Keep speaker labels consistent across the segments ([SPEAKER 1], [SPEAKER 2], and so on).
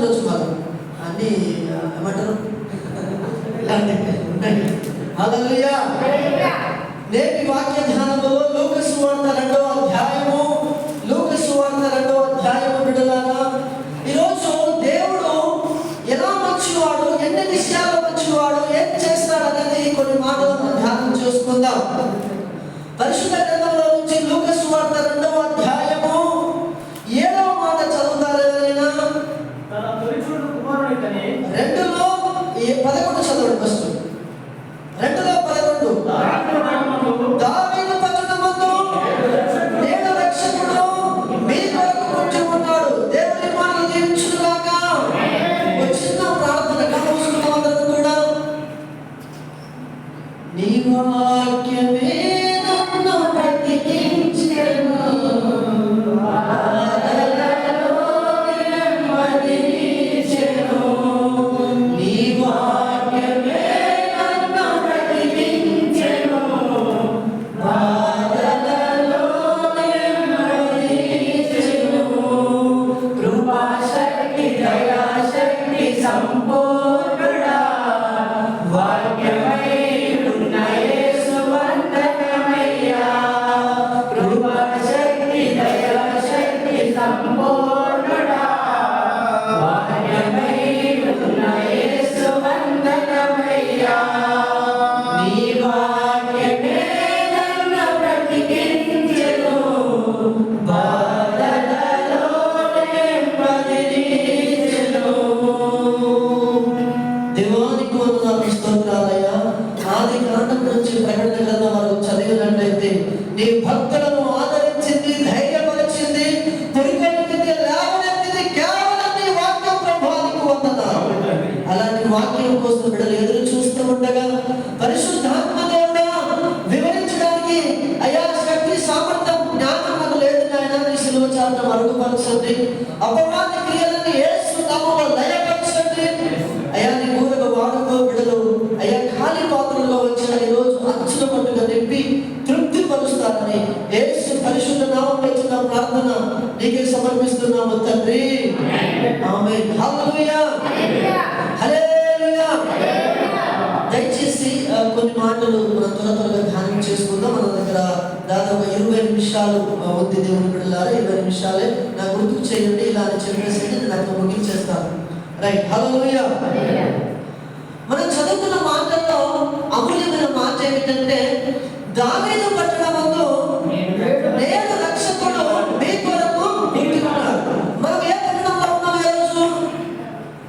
[SPEAKER 1] ఉండొచ్చు, మాకు అన్ని ఏమంటారు హల్లెలూయా. నేటి వాక్య ధ్యానంలో లూకా సువార్త 2వ అధ్యాయము, లూకా సువార్త 2వ అధ్యాయము బిడ్డలారా, ఈరోజు దేవుడు ఎలా మంచివాడు, ఎన్ని విషయాలు మంచివాడు, ఏం చేస్తాడు అనేది కొన్ని మాటలను ధ్యానం చేసుకుందాం. పరిశుద్ధ గ్రంథంలో నుంచి లూకా సువార్త 2వ అధ్యాయము 7వ మాట చదువుతారు ఎవరైనా? 2లో 11 చదవండి. ఫస్ట్ 2లో 11. దావీదు పట్టణమందు నేడు రక్షకుడు మీ కొరకు పుట్టి ఉన్నాడు. దేవుని మాటలు దీవించుగాక. ఒక చిన్న ప్రార్థన కావలసిన అందరూ కూడా. నీ వాక్యమే నన్ను బ్రతికించెను, నీ భక్తులను ఆదరించింది, ధైర్యపరిచింది, పురికొల్పింది, లేవనెత్తింది కేవలం నీ వాక్యం ప్రభావానికి వందనాలు. అలాంటి వాక్యం కోసం బిడ్డలు ఎదురు చూస్తూ ఉండగా పరిశుద్ధాత్మ దేవుడా వివరించడానికి అయా శక్తి, సామర్థ్యం, జ్ఞానం నాకు లేదు నాయన. నీ సిలువ చాటున మరుగుపరచండి. అపవాది క్రియలను యేసు నామములో లయపరచండి. అయా నీ కూరగా వాడుకో. బిడ్డలు అయా ఖాళీ పాత్రల్లో వచ్చిన ఈరోజు అచ్చుల మట్టుగా నింపి తృప్తి పరుస్తారని యేసు పరిశుద్ధ నామములో చిన్న ప్రార్థన నీకే సమర్పిస్తున్నాము తండ్రి. ఆమేన్. హల్లెలూయా, హల్లెలూయా. దయచేసి కొన్ని మాటలు మనం త్వరగా ధ్యానం చేసుకుందాం. మన దగ్గర దాదాపు 20 నిమిషాలు ఉంది. దేవుని బిడ్డలారా, 20 నిమిషాలే నాకు గుర్తుకు చేయండి. ఇలా చెప్పేసి నేను అక్కడ ముగించేస్తాను. రైట్. హల్లెలూయా. మనం చదువుతున్న మాటల్లో అమూల్యమైన మాట ఏమిటంటే, దావీదు పట్టణమందు నేడు రక్షకుడు మీ కొరకు పుట్టి ఉన్నాడు. మనం ఏ పట్టణంలో ఉన్నాం ఈరోజు?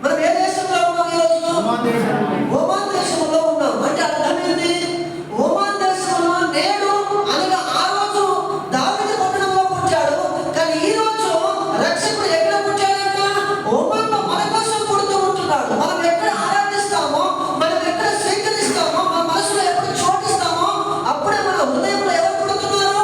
[SPEAKER 1] మనం ఏ దేశంలో ఉన్నాం ఈరోజు? ఓమాన్ దేశంలో ఉన్నాం. అంటే అర్థం ఏంటి? ఓమాన్ దేశంలో నేడు అనగా ఆ రోజు దావీదు పట్టణంలో పుట్టాడు. కానీ ఈ రోజు రక్షకుడు ఎక్కడ పుట్టాడంట? ఓమాన్లో మన కోసం పుడుతూ ఉంటున్నాడు. మనం ఎక్కడ ఆరాధిస్తామో, మనం ఎక్కడ స్వీకరిస్తామో, మన మనసులో ఎప్పుడు చోటిస్తామో అప్పుడే మన హృదయంలో ఎవరు పుడుతున్నారు?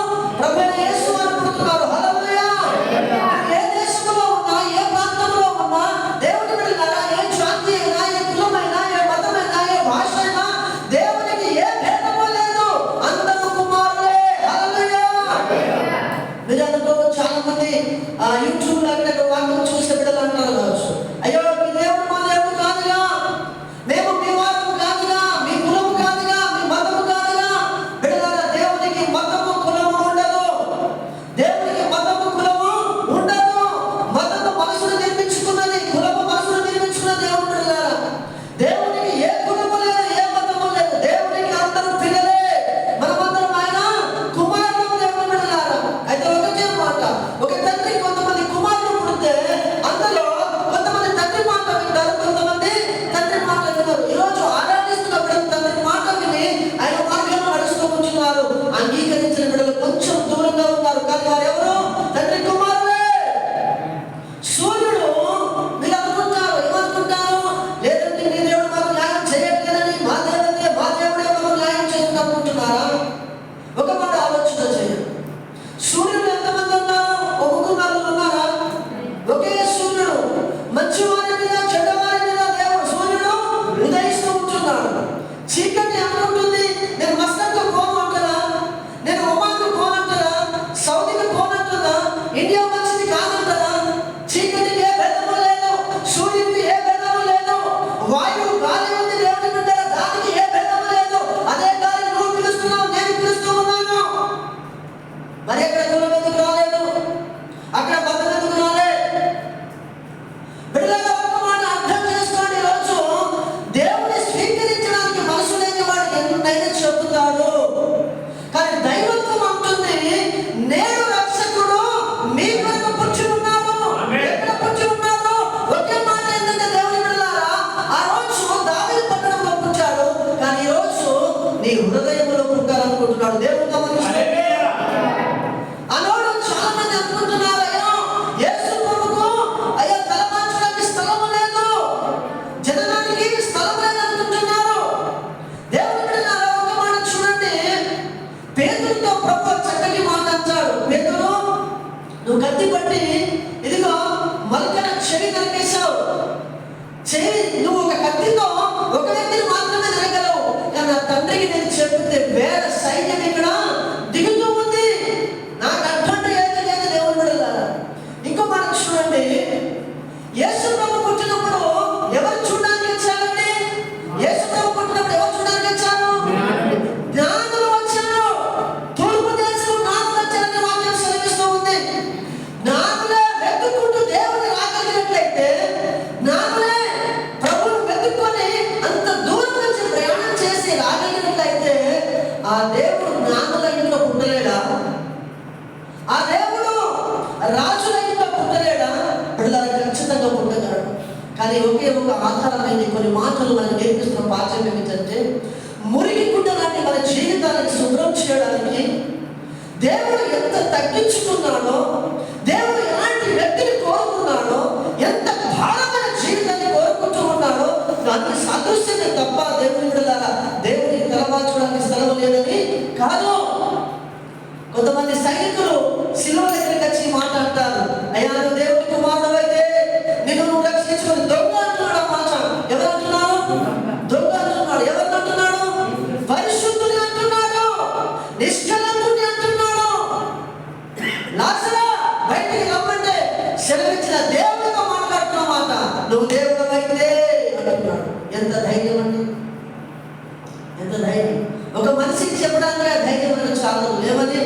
[SPEAKER 1] లేకపోతే వేరే సైన్యం ఇక్కడ దిగుతూ ఉంది. నాకు అర్థం ఏది లేదు దేవుని బిడ్డలారా. ఇంకో మాట చూడండి, యేసు ప్రభు పుట్టినప్పుడు ఎవరు చూడడానికి వచ్చారండి? యేసు ప్రభు పుట్టినప్పుడు ఎవరు చూడడానికి వచ్చారు? జ్ఞానులు వచ్చారు. తూర్పు దేశం జ్ఞానులు వచ్చారని వాక్యం సెలవిస్తూ ఉంది. జ్ఞానులే వెతుక్కుంటూ దేవుని రాగలిగినట్లయితే, జ్ఞానులే ప్రభువును వెతుక్కొని అంత దూరం నుంచి ప్రయాణం చేసి రాగలిగినట్లయితే, ఆ దేవుడు జ్ఞానుల ఇంట్లో పుట్టలేడా? ఆ దేవుడు రాజుల ఇంట్లో పుట్టలేడా? పిల్లలు ఖచ్చితంగా పుట్టగలడు. కానీ ఒకే ఒక ఆధారమైన కొన్ని మాటలు మనకు నేర్పిస్తున్న పాఠం ఏమిటంటే, మురికి గుడ్డలాంటి మన జీవితాన్ని శుభ్రం చేయడానికి దేవుడు ఎంత తగ్గించుకున్నాడో, దేవుడు ఎలాంటి వ్యక్తిని కోరుకున్నాడో, ఎంత భారమైన జీవితాన్ని కోరుకుంటూ ఉన్నాడో దానికి సాదృశ్యమే తప్ప దేవుని బిడ్డలారా దేవుడికి తలవాల్చడానికి స్థలం లేదని కాదు. కొంతమంది సైనికులు శిలువ దగ్గరికి వచ్చి మాట్లాడతారు, అయ్యా నువ్వు దేవుడి కుమారుడు అయితే నిన్ను నువ్వు రక్షించుకొని దొంగ అంటున్నాడు. ఆ మాట ఎవరు అంటున్నారు? దొంగ అంటున్నాడు. ఎవరు అంటున్నాడు? పరిశుద్ధుని అంటున్నాడు, నిష్కలంకుని అంటున్నాడు. లాజరు బయటికి రమ్మంటే సెలవిచ్చిన దేవుడితో మాట్లాడుతున్న మాట, నువ్వు దేవుడు అయితే అంటున్నాడు. ఎంత ధైర్యం అండి, ఎంత ధైర్యం! ఒక మనిషికి చెప్పడానికి ధైర్యం అనేది చాలదు. ఏమని?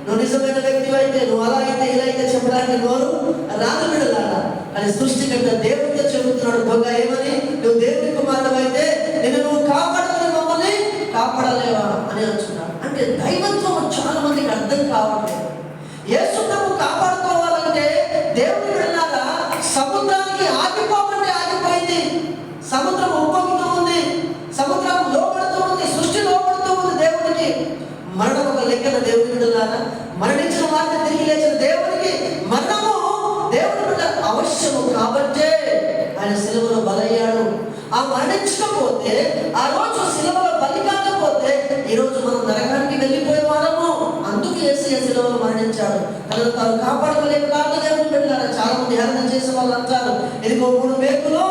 [SPEAKER 1] నువ్వు నిజమైన వ్యక్తి అయితే, నువ్వు అలా అయితే ఇలా అయితే చెప్పడానికి నోరు రాదు బిడ్డలారా. కానీ సృష్టికర్త దేవుడితో చెబుతున్నాడు దొంగ ఏమని? నువ్వు దేవుడి కుమారుడు అయితే నిన్ను నువ్వు కాపాడుకుని మమ్మల్ని కాపాడలేవా అని అంటున్నాడు. అంటే దైవత్వం చాలా మందికి అర్థం కావట్లేదు. యేసు ప్రభు కాపాడుకోవాలంటే దేవుడి బిడ్డలారా సముద్రానికి ఆగిపోమంటే ఆగిపోయింది. సముద్రం ఉప్పొంగుతూ ఉంది, సముద్రం లోపడుతూ ఉంది, సృష్టి లోపడుతూ ఉంది దేవుడికి. మరణం ఒక లెక్కన దేవుడి బిడ్డలారా, మరణించిన వారిని తిరిగి లేచిన దేవుడికి మరణము దేవుడి బిడ్డ అవశ్యము కాబట్టే ఆయన శిలువలో బలయ్యాడు. ఆ మరణించకపోతే, ఆ రోజు శిలువలో బలి కాకపోతే ఈరోజు మనం నరకానికి వెళ్ళిపోయే వారము. అందుకు యేసయ్య శిలువలో మరణించాడు. తనను తాను కాపాడుకోలేక కాదు దేవుని బిడ్డలారా. చాలా మంది హేళన చేసే వాళ్ళు అంటారు, ఇదిగో 3 మేకులు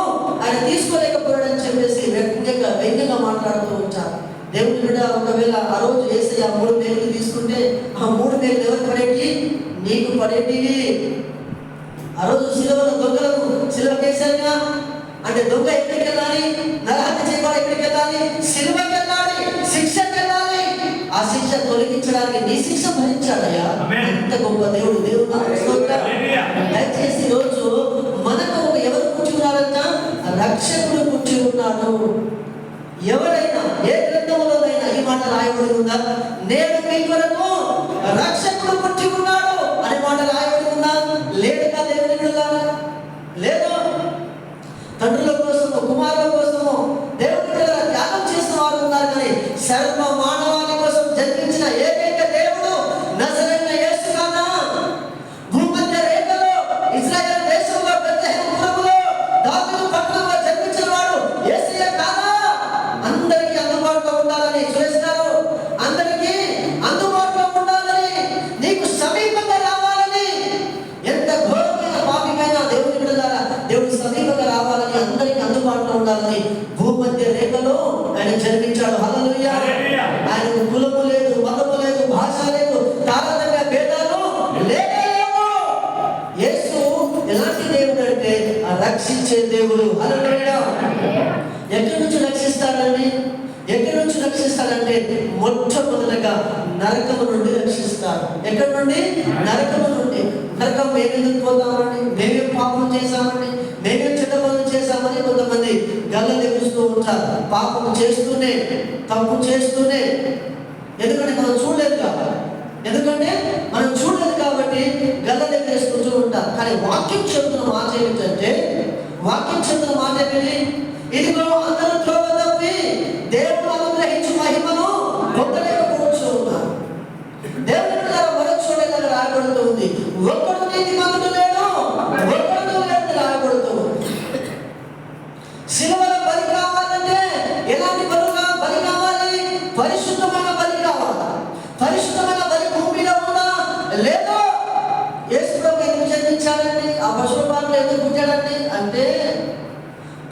[SPEAKER 1] ఆయన తీసుకోలేకపోయాడని చెప్పేసి వ్యంగ్యంగా మాట్లాడుతూ ఉంటారు. దేవుని బిడ్డ ఒకవేళ ఆ రోజు యేసయ్య 3 మేకులు తీసుకుంటే ఆ 3 మేకులు ఎవరికి పడేటివి? నీకు పడేటివి. ఆ రోజు శిలువలో దొంగలకు శిలువకేశారుగా. అంటే దొంగ ఎక్కడికి వెళ్ళాలి? నరహత్య చేయవాడు ఎక్కడికి వెళ్ళాలి? శిలువకి వెళ్ళాలి, శిక్షకి వెళ్ళాలి. ఆ శిక్ష తొలగించడానికి నీ శిక్ష భరించాడయ్యా. ఎంత గొప్ప దేవుడు! దేవుడు దయచేసి ఈరోజు మనకు ఎవరు పుట్టి ఉన్నారంట? రక్షకుడు పుట్టి ఉన్నాడు. ఎవరైనా ఏ గ్రంథంలోనైనా ఈ మాట రాయబడి ఉందా? నేడు మీ కొరకు రక్షకుడు పుట్టి ఉన్నాడు అనే మాట రాయబడి ఉందా? లేదుగా దేవుని బిడ్డలారా, లేదు. తండ్రుల కోసము, కుమారుల కోసము దేవుని బిడ్డలారా త్యాగం చేసిన వారు ఉన్నారు. కానీ సర్వ మానవాళి కోసం జన్మించిన ఏకైక దేవుడు నజరేయుడైన యేసు కాదా? భూమధ్య రేఖలో ఇశ్రాయేలు దేశంలో బెత్లెహేములో దావీదు పట్టణంలో జన్మించిన వాడు యేసయ్య కాదా? అందరికీ అందుబాటులో ఉండాలని చూస్తారు, అందరికీ అందుబాటులో ఉండాలని, నీకు సమీపంగా రావాలని, ఎంత ఘోరమైన పాపికైనా దేవుని బిడ్డలారా దేవుడు సమీపంగా రావాలని, అందరికీ అందుబాటులో ఉండాలని భూమధ్య రేఖలో ఆయన జన్మించాడు. హల్లెలూయా! ఆయనకు కులము లేదు, మతము లేదు, భాష లేదు, తారతమ్య భేదాలు లేవు. యేసు ఎలాంటి దేవుడు అంటే రక్షించే దేవుడు. హల్లెలూయా! ఎక్కడి నుంచి రక్షిస్తాడండి? ఎక్కడి నుంచి రక్షిస్తాడంటే మొట్టమొదటిగా నరకము నుండి రక్షిస్తాడు. ఎక్కడి నుండి? నరకము నుండి. నరకం మేమెందుకు పోతామండి? మేమేం పాపం చేశామండి, మేమేం చెడ్డ పనులు చేశామని కొంతమంది గల్ల ఎగురుస్తూ ఉంటారు. పాపం చేస్తూనే, తప్పు చేస్తూనే. ఎందుకంటే మనం చూడలేదు కాబట్టి, గల్ల ఎగరేసుకుంటూ ఉంటారు. కానీ వాక్యం చెబుతున్న మాట ఏమిటంటే, ఇదిగో అందరూ త్రోవ తప్పి దేవుడు అనుగ్రహించు మహిమను పొందలేకపోవచ్చు ఉన్నారు. దేవుని మరో చూడేలా రాయబడుతూ ఉంది, ఒక్కడు నీతిమంతుడు లేడు, ఒక్కడు లేడు రాయబడుతూ ఉంది. శిలువలో బలి కావాలంటే ఎలాంటి బలి కావాలి? పరిశుద్ధమైన బలి కావాలి. పరిశుద్ధమైన బలి భూమిలో ఉందా? లేదు. యేసు ప్రభు ఎందుకు జన్మించాడండి? ఆ పశువుల పాటలు ఎందుకు పుట్టాడండి అంటే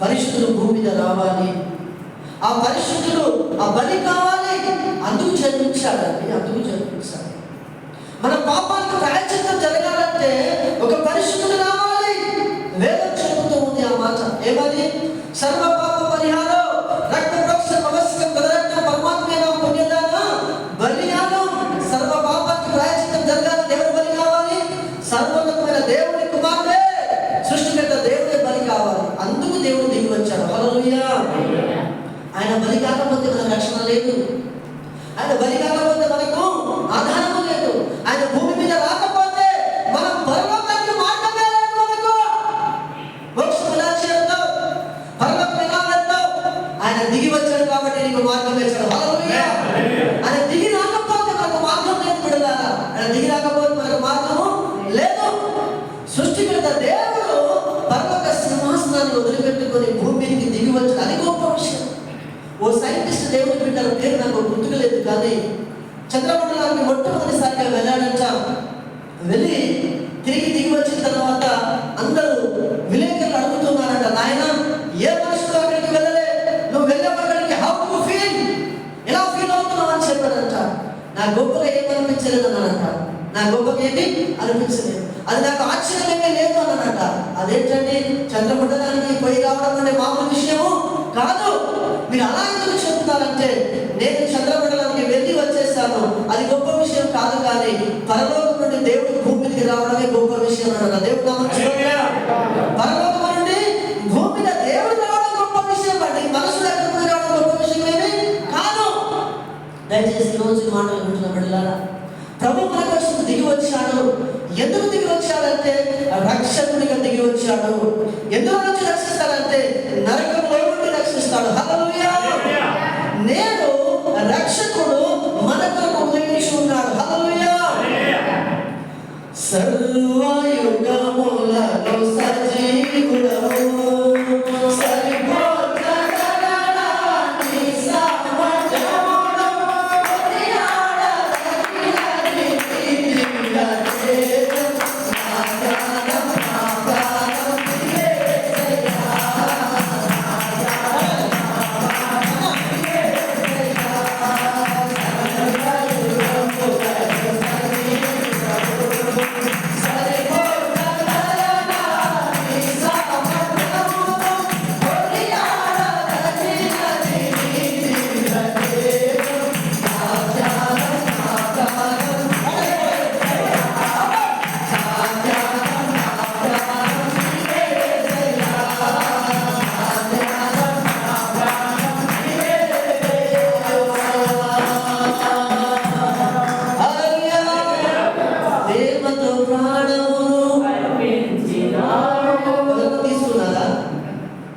[SPEAKER 1] పరిశుద్ధులు భూమి మీద రావాలి. ఆ పరిశుద్ధులు, ఆ బలి కావాలి. అందుకు జన్మించాడండి, అందుకు జన్మించాడు. మన పాపానికి ప్రాయశ్చిత్తం జరగాలంటే ఒక పరిశుద్ధుడు రావాలి. వేదం చెబుతూ ఉంది ఆ మాట, ఏమని? సర్వ పాప పరిహారం రక్త ప్రోక్షణ అవశ్యం బలరక్తం పరమాత్మైన పుణ్యదాన బలియానం. సర్వ పాపానికి ప్రాయశ్చిత్తం జరగాలంటే ఎవరు బలి కావాలి? సర్వోన్నతమైన దేవుని కుమారుడే, సృష్టికర్త దేవుడే బలి కావాలి. అందుకు దేవుడు దిగి వచ్చాడు. హల్లెలూయా. ఆయన బలి కాకపోతే మనకు రక్షణ లేదు. ఆయన బలి కాకపోతే మనకు ఆధారము లేదు. ఆయన భూమి మీద రాకపోతే మనం పరలోకానికి మార్గమే లేదు. మనకు మోక్షం ఎలా చేరుతావు? పరలోకం ఎలా వెళ్తావు? ఆయన దిగి వచ్చాడు కాబట్టి నీకు మార్గం వేశాడు. హల్లెలూయా. ఆయన దిగి రాకపోతే మనకు మార్గం లేదు బిడ్డలారా. ఆయన దిగి రాకపోతే మనకు మార్గము లేదు. సృష్టికర్త దేవుడు పరలోక సింహాసనాన్ని వదిలిపెట్టుకొని భూమి మీదకి దిగి వచ్చాడు. అది గొప్ప విషయం. ఓ సైంటిస్ట్ దేవుని బిడ్డల పేరు నాకు గుర్తుకులేదు, కానీ చంద్రమండలానికి మొట్టమొదటిసారిగా వెళ్ళాడంట. వెళ్ళి తిరిగి దిగి వచ్చిన తర్వాత అందరూ విలేకరులు అడుగుతున్నారంట, నాయన ఏ మనుషులు అక్కడికి వెళ్ళలే, నువ్వు వెళ్ళేవాడికి హౌ డు ఫీల్, ఎలా ఫీల్ అవుతున్నావు అని చెప్పాడంట. నా గొప్పగా ఏమనిపించలేదు అన్నాడంట. నా గొప్పగా ఏంటి అనిపించలేదు, అది నాకు ఆశ్చర్యమే లేదు అన్నాడంట. అదేంటండి, చంద్రమండలానికి పోయి రావడం అంటే మామూలు విషయము కాదు. మీరు అలా ఎందుకు చెప్తున్నారంటే, నేను చంద్రమండలానికి వెళ్ళి వచ్చేసాను, అది గొప్ప విషయం కాదు, కానీ పరలోకం నుండి దేవుడి భూమికి రావడమే గొప్ప విషయం అన్నాడు. దేవుడు పరలోకం నుండి భూమి మీద దేవుడు రావడం గొప్ప విషయం అండి. మనసులో ఎక్కడ రావడం గొప్ప విషయం ఏమి కాదు. దయచేసి రోజు మాటలు వింటున్న బిడ్డలారా, ప్రభు మన కోసం దిగి వచ్చాడు. ఎందుకు దిగి వచ్చాడంటే రక్షకుడిగా దిగి వచ్చాడు. ఎందులో నుంచి రక్షిస్తాడంటే నరకంలో నుండి రక్షిస్తాడు. హల్లెలూయా. నేను రక్షకుడు మన కొరకు ఉదయించి ఉన్నాడు. హల్లెలూయా. సర్వయుగములలో సజీవుడవు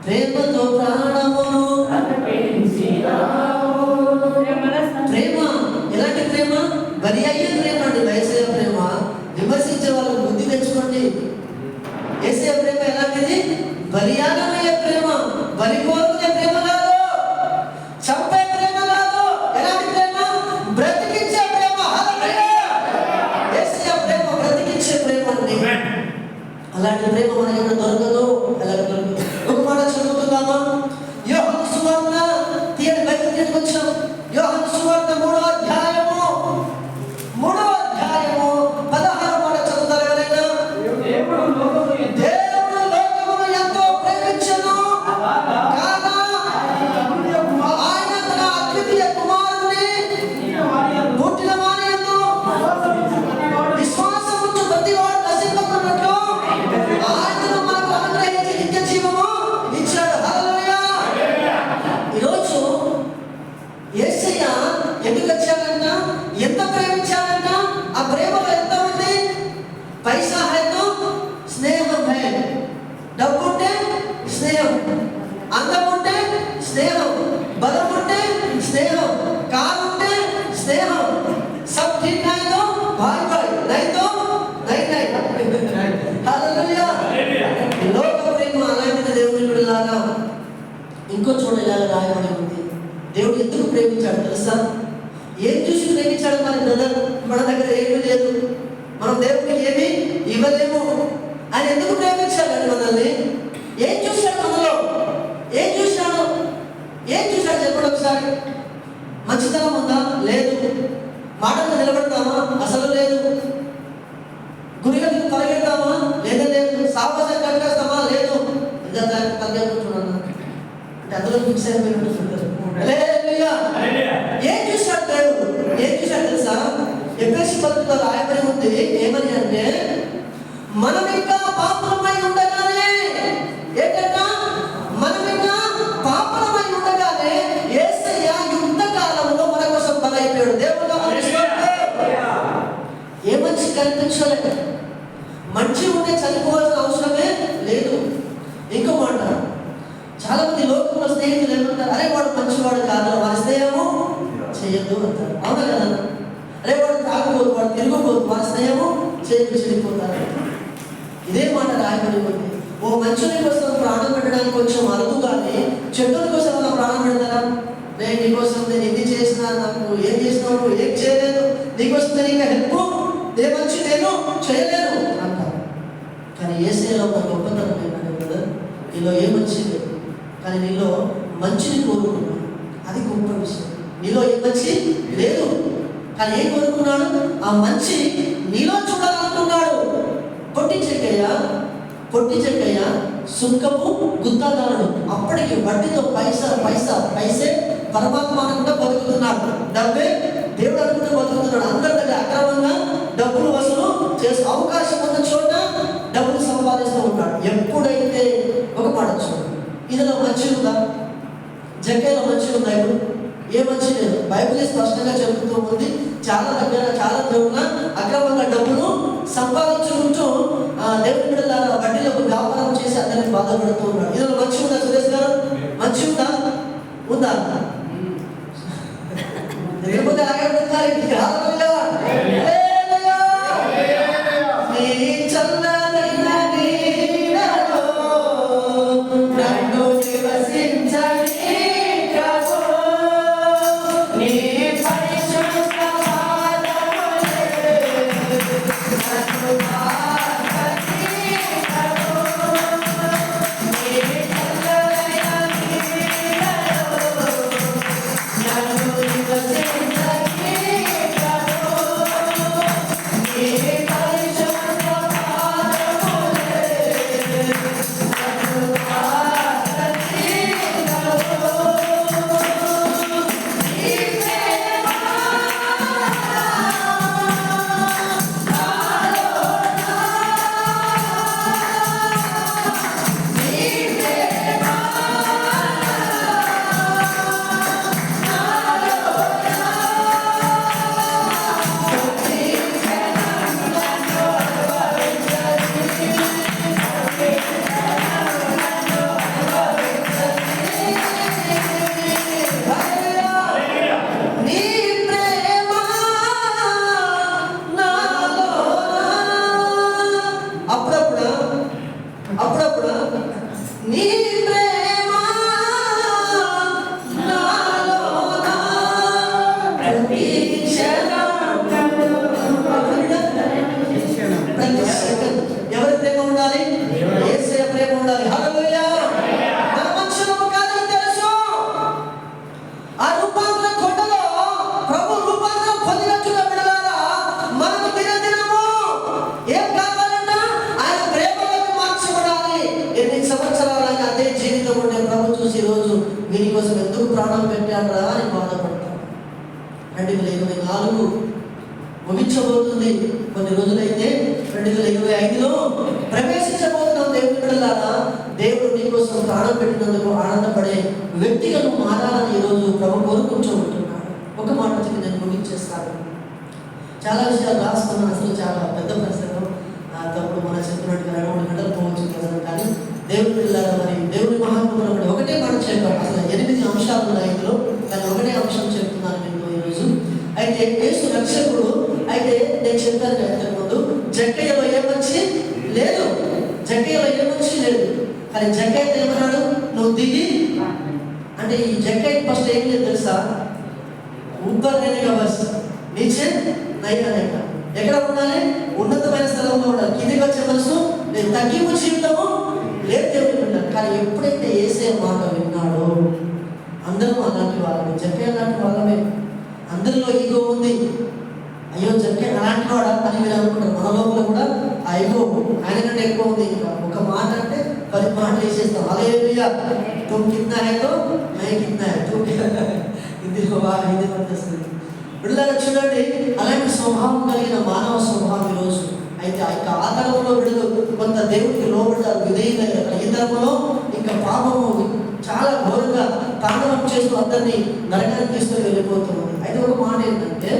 [SPEAKER 1] ప్రేమతో ప్రాణమును ప్రేమ. ఎలాంటి ప్రేమ? బలి అయ్యే ప్రేమ అండి. యేసయ్య ప్రేమ. విమర్శించే వాళ్ళకు బుద్ధి తెచ్చుకోండి. యేసయ్య ప్రేమ ఎలాంటిది? బలియాగమయ్యే ప్రేమ. బలి కోరుకునే ప్రేమ కాదు, చంపే ప్రేమ కాదు. ఎలాంటి ప్రేమ? బ్రతికించే ప్రేమ. యేసయ్య ప్రేమ బ్రతికించే ప్రేమ అండి. అలాంటి ప్రేమ మనకి దొరకదు. అలాగే దొరకదు. ఒక మాట చదువుకుందామా? యోహాను సువార్త తీయని బైబిల్ తీసుకొచ్చాం. యోహాను సువార్త 3వ అధ్యాయము 16వ మాట చదువుతారు ఎవరైనా? దేవుడు లోకమును ఎంతో ప్రేమించెను కాగా ఆయన తన అద్వితీయ కుమారుని పుట్టిన వాని యందు విశ్వాసం ఉంచు ప్రతి వాడు నశింపకున్నట్లు ఆయనను మనకు అనుగ్రహించి నిత్య జీవము ఇచ్చాడు. హల్లెలూయా. ఈరోజు యేసయ్య ఎందుకు వచ్చాడంట? ఎంత ప్రేమించాడంట? ఆ ప్రేమలో ఎంత ఉంది? పైసా హై తో స్నేహం హై, డబ్బు ఉంటే స్నేహం, అందం ఉంటే స్నేహం, బలం ఉంటే స్నేహం, కారు ఉంటే స్నేహం, సబ్ ठीक है तो भाई भाई, नहीं तो नहीं नहीं. హల్లెలూయా. లోక ప్రేమ అలాంటిది దేవుని బిడ్డలారా. ఇంకో చోట ఇలా రాయబడి ఉంది. దేవుడు ఎందుకు ప్రేమించాడు తెలుసా? ఏం చూసి ప్రేమించాడు? మరి బ్రదర్, మన దగ్గర ఏమీ లేదు, మనం దేవుడికి ఏమీ ఇవ్వలేము. ఆయన ఎందుకు ప్రేమించాడు మనల్ని? ఏం చూశాడు మనలో? ఏం చూశాడు? ఏం చూశాడు చెప్పండి ఒకసారి. మంచితనం ఉందా? మాటలు నిలబడతామా? అసలు లేదు. గురిగట్టుకు పరిగెడతామా? లేదు. సావాసం కట్టేస్తామా? లేదు. ఇంకా దానికి తగ్గట్టున్నాను అంటే అందులో ఫిక్స్ అయిపోయినట్టు చూడారు. ఏం చూశాడు దేవుడు? ఏం చూశాడు తెలుసా? ఎఫెసీ పత్రికలో రాయబడి ఉంది ఏమని అంటే, మనం ఇంకా పాపలమై ఉండగానే, ఏంటంట? మనం ఇంకా పాపలమై ఉండగానే యేసయ్య యుద్ధ కాలంలో మన కోసం బలైపోయాడు. దేవుడు ఏ మనిషి కనిపించలేదు. మంచి ఉంటే చనిపోవాల్సిన అవసరమే లేదు. ఇంకో మాట, చాలా మంది లోకంలో స్నేహితులు ఏమంటారు? అరే వాడు మంచివాడు కాదు, వారి స్నేహము చేయొద్దు అంటారు. అవునా కదా? అరే వాడు తాగబోదు, వాడు తిరగబోదు, వారి స్నేహము చెడిపోతారు. ఇదే మాట రాయబడి ఉంది. ఓ మంచుని కోసం ప్రాణం పెట్టడానికి కొంచెం అరుదుగానే చెడ్డుల కోసం అలా ప్రాణం పెడతారా? నేను నీకోసం నేను ఇది చేసినా, నాకు ఏం చేసినావు, నువ్వు ఏం చేయలేదు, నీకోసం నేను ఇంకా హెల్ప్ ఏ మంచి నేను చేయలేను అంటారు. కానీ యేసయ్యలో ఉన్న గొప్పతనం ఏంటంటే కదా, నీలో ఏ మంచి లేదు, కానీ నీలో మంచిని కోరుకున్నాడు. అది గొప్ప విషయం. నీలో ఏ మంచి లేదు, కానీ ఏం కోరుకున్నాడు? ఆ మంచి నీలో చూడాలనుకున్నాడు. పొట్టి చెక్కయ్య సుంకపు గుత్తాదారుడు. అప్పటికి వడ్డీతో పైసే పరమాత్మ అనుకుంటూ బతుకుతున్నాడు. డబ్బే దేవుడు అనుకుంటూ బతుకుతున్నాడు. అందరి దగ్గర అక్రమంగా డబ్బులు వసూలు చేసే అవకాశం ఉన్న చోట డబ్బులు సంపాదిస్తూ ఉంటాడు. ఎప్పుడైతే ఒక మాట చూడండి, ఇందులో మంచి ఉందా? జక్కయ్యలో మంచి ఉందా? ఇప్పుడు ఏ మంచి లేదు. బైబిల్ స్పష్టంగా చెబుతూ ఉంది, చాలా దగ్గర చాలా దేవుళ్ళ అక్రమంగా డబ్బులు సంపాదించుకుంటూ దేవుడి బిడ్డలారా వడ్డీలకు వ్యాపారం చేసి అందరినీ బాధపడుతూ ఉన్నాడు. ఇందులో మంచి ఉందా సురేష్ గారు? మంచి ఉందా? ఉందా? లేకపోతే ఎవరి ప్రేమ ఉండాలి? యేసయ్య ప్రేమ ఉండాలి. హల్లెలూయా. మన మనుషులము కాదని తెలుసు. ఆ రూపాంతర కొండలో ప్రభు రూపాంతరం పొందినట్టుగా బిడ్డలారా, మనము దినదినము ఏం కావాలన్న ఆయన ప్రేమలోకి మార్చబడాలి. ఎన్ని సంవత్సరాలైనా అదే జీవితం ఉంటే ప్రభు చూసి రోజు వీరి కోసం ఎందుకు ప్రాణం పెట్టాడా అని బాధపడతాం. 2024 ముగించబోతుంది. కొన్ని రోజులైతే 2025లో ప్రవేశించబోతున్నాం. దేవుని బిడ్డలారా, దేవుడు నీకోసం ప్రాణం పెట్టినందుకు ఆనందపడే వ్యక్తిగా నువ్వు మారాలని ఈరోజు ప్రభు కోరుకుంటూ ఉంటున్నాడు. ఒక మాట చెప్పి నేను ముగించేస్తాను. చాలా విషయాలు రాసుకున్నాను. అసలు చాలా పెద్ద ప్రశ్నలు తప్పుడు మనం చెప్పినట్టుగా 2-3 గంటలు పోవచ్చు కదా. కానీ దేవుని బిడ్డలారా, మరి దేవుని మహాత్ములు ఒకటే మాట చెప్పారు. అసలు 8 అంశాలు ఉన్నాయి ఇందులో, కానీ ఒకటే అంశం చెప్తున్నాను నేను ఈరోజు. అయితే యేసు రక్షకుడు. అయితే నేను చెప్పాను ఇంతకుముందు, జక్కయ్యలో ఏ మంచి లేదు, జక్కయ్యలో ఏ మంచి లేదు. కానీ జక్కయ్య ఏమన్నాడు? నువ్వు దిగి అంటే ఈ జక్కయ్య ఫస్ట్ ఏం లేదు తెలుసా? ఊపర్ నేనేగా బస్ నీచే నైక ఎక్కడ ఉండాలి? ఉన్నతమైన స్థలంలో ఉండాలి. కిందికి వచ్చే మనసు నేను తగ్గింపు జీవితము లేదు దేవుడు విన్నాడు. కానీ ఎప్పుడైతే యేసయ్య మాట విన్నాడో, అందరూ అలాంటి వాళ్ళమే, జక్కయ్య లాంటి వాళ్ళమే. అందరిలో ఈగో ఉంది, అయ్యో జక్కే అలాంటి వాడా అని మీరు అనుకుంటారు. మన లోపల కూడా అయ్యో ఆయన కంటే ఎక్కువ ఉంది. ఇంకా ఒక మాట అంటే 10 మాటలు వేసేస్తాం. హల్లెలూయా, तुम कितना है तो मैं कितना है तू ఇది వస్తుంది. బిడ్డలారా చూడండి, అలాంటి స్వభావం కలిగిన మానవ స్వభావం ఈరోజు. అయితే ఆ తరంలో బిడ్డలు కొంత దేవుడికి లోబడ్డారు, విధేయులయ్యారు. ఈ తరంలో ఇంకా పాపము చాలా ఘోరంగా తాండవం చేస్తూ అందరినీ నరకానికి తీసుకొని వెళ్ళిపోతుంది. అయితే ఒక మాట ఏంటంటే,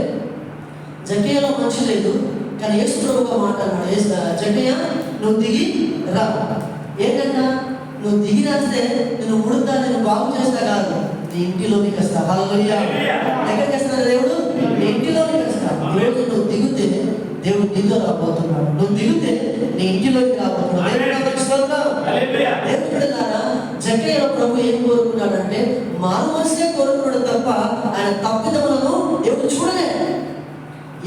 [SPEAKER 1] జక్కయ్యలో మంచి లేదు, కానీ యేసు ప్రభు ఒక మాట అన్నాడు, జక్కయ్య నువ్వు దిగి రా. ఏంటంట, నువ్వు దిగి రాస్తే నేను ముడుతా, నేను బాగు చేస్తా కాదు, నీ ఇంటిలోనికి వస్తా. హల్లెలూయా. ఎక్కడికి వస్తాడు దేవుడు? నీ ఇంటిలోనికి వస్తా. ఈరోజు నువ్వు దిగితే దేవుడు నీతో రాబోతున్నాడు. నువ్వు దిగితే నీ ఇంటిలోకి రాబోతున్నాడు. దేవుడు బిడ్డలారా, జక్కయ్యలో ప్రభు ఏం కోరుకున్నాడంటే మారు మనసే కోరుకున్నాడు తప్ప ఆయన తప్పిదములను దేవుడు చూడలేదు.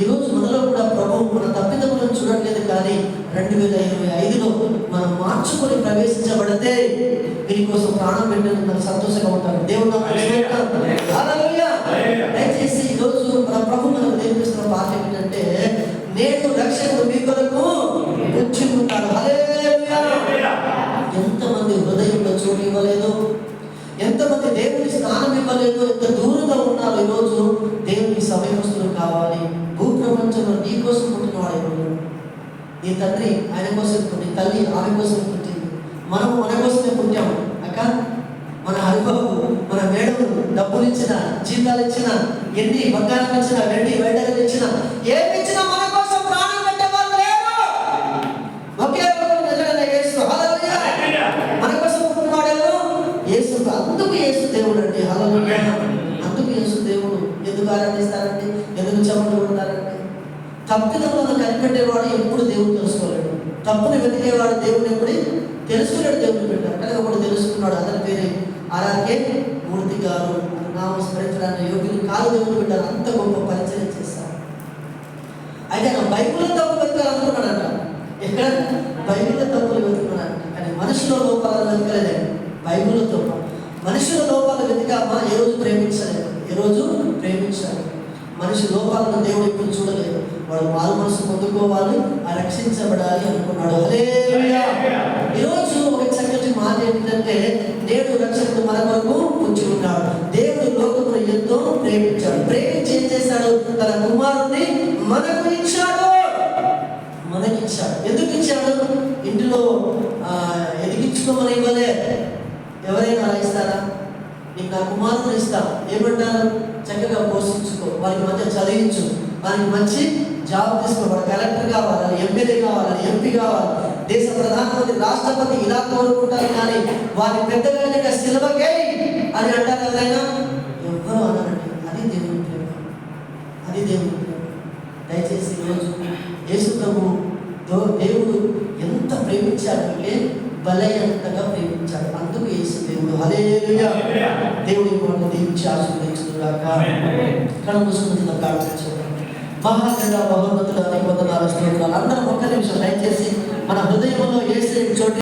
[SPEAKER 1] ఈరోజు మనలో కూడా ప్రభు మన తప్పిదములను చూడట్లేదు, కానీ 2025లో మనం మార్చుకొని ప్రవేశించబడితే దీనికోసం ప్రాణం పెట్టిన మనం సంతోషంగా ఉంటారు. దేవుడు దయచేసి ఈరోజు మన ప్రభు మనకు నేర్పిస్తున్న పాఠం ఏంటంటే, నేడు రక్షకుడు మీ కొరకు వచ్చి ఉంటాడు. హల్లెలూయా. ఎంతమంది హృదయంలో చోటు ఇవ్వలేదు, ఎంతమంది దేవుని స్థానం ఇవ్వలేదు, ఎంత దూరంగా ఉన్నారు. ఈరోజు దేవునికి సమయస్తులు కావాలి. భూప్రపంచంలో నీ కోసం పుట్టినవాడు ఎవరు? నీ తండ్రి ఆయన కోసం పుట్టి, తల్లి ఆమె కోసం పుట్టింది. మనము మన కోసమే పుట్టాము. అక్క, మన హరిబాబు, మన మేడము డబ్బులు ఇచ్చిన, జీతాలు ఇచ్చిన, ఎన్ని బంగారం ఇచ్చిన, వెండి వైడలు ఇచ్చిన, ఏమి ఇచ్చినా మన కోసం ప్రాణం పెట్టేవారు లేరు. ఒకే యేసు. హల్లెలూయా. మన కోసం పుట్టినవాడు ఎవరు? యేసు. అందుకు యేసు దేవుడు అండి. హల్లెలూయా. అందుకు యేసు దేవుడు. ఎందుకు ఆరాధిస్తారండి? ఎందుకు చెమట కొడతారండి? తప్పిదములను కనిపెట్టేవాడు ఎప్పుడు దేవుడు తెలుసుకోలేడు. తప్పుని వెతికేవాడు దేవుడు ఎప్పుడు తెలుసుకున్నాడు. దేవుడు పెట్టారు, కానీ ఒకటి తెలుసుకున్నాడు. అతని పేరే ఆర్ఆర్కే మూర్తి గారు. నామం స్మరించడానికి యోగ్యులు కాదు. దేవుడు పెట్టారు, అంత గొప్ప పరిచయం చేస్తారు. అయితే ఆయన బైబిల్లో తప్పు వెతకాలనుకున్నాడంట. ఎక్కడ? బైబిల్లో తప్పులు వెతుకున్నాడంట, కానీ మనుషుల లోపాలను వెతకలేదండి. బైబిల్లో తప్పు మనుషుల లోపాలు వెతికామా ఏ రోజు ప్రేమించలేదు. ఏ రోజు ప్రేమించాలి. మనిషి లోపాలను దేవుడు ఇప్పుడు చూడలేదు. వాడు మారు మనసు పొందుకోవాలి, రక్షించబడాలి అనుకున్నాడు. హల్లెలూయా. ఈరోజు ఒక చక్కటి మాట ఏంటంటే, నేడు రక్షకుడు మన కొరకు వచ్చి ఉన్నాడు. దేవుడు లోకమును ఎంతో ప్రేమించాడు. ప్రేమించి ఏం చేశాడు? తన కుమారుడిని మనకు ఇచ్చాడు. మనకిచ్చాడు. ఎందుకు ఇచ్చాడు? ఇంటిలో ఎదిగించుకోమని ఇవ్వలే. ఎవరైనా అలా ఇస్తారా? నీకు నా కుమారుని ఇస్తా, ఏమంటారు? చక్కగా పోషించుకో, వారికి మంచిగా చదివించు, వారికి మంచి జాబ్ తీసుకో, వాడు కలెక్టర్ కావాలి, ఎమ్మెల్యే కావాలి, ఎంపీ కావాలి, దేశ ప్రధానమంత్రి, రాష్ట్రపతి ఇలా కోరుకుంటారు. కానీ వారి పెద్దగా సిలవకే అని అంటారు ఎవరైనా? ఎవ్వరూ అన్నారండి. అది దేవుని ప్రేమ, అది దేవుని ప్రేమ. దయచేసి ఈరోజు యేసు ప్రభు దేవుడు ఎంత ప్రేమించాడంటే బలయంతగా ప్రేమించాడు. అందుకు యేసు దేవుడు. హల్లెలూయా. దేవుడి మాట దీవించి ఆశీర్వదించుగాక. కళ్ళు మూసుకుని ప్రార్థించండి. మహాగణ మహోన్నతుల వందనాలు, స్తోత్రాలు. అందరం ఒక్క నిమిషం దయచేసి మన హృదయంలో యేసు చోటు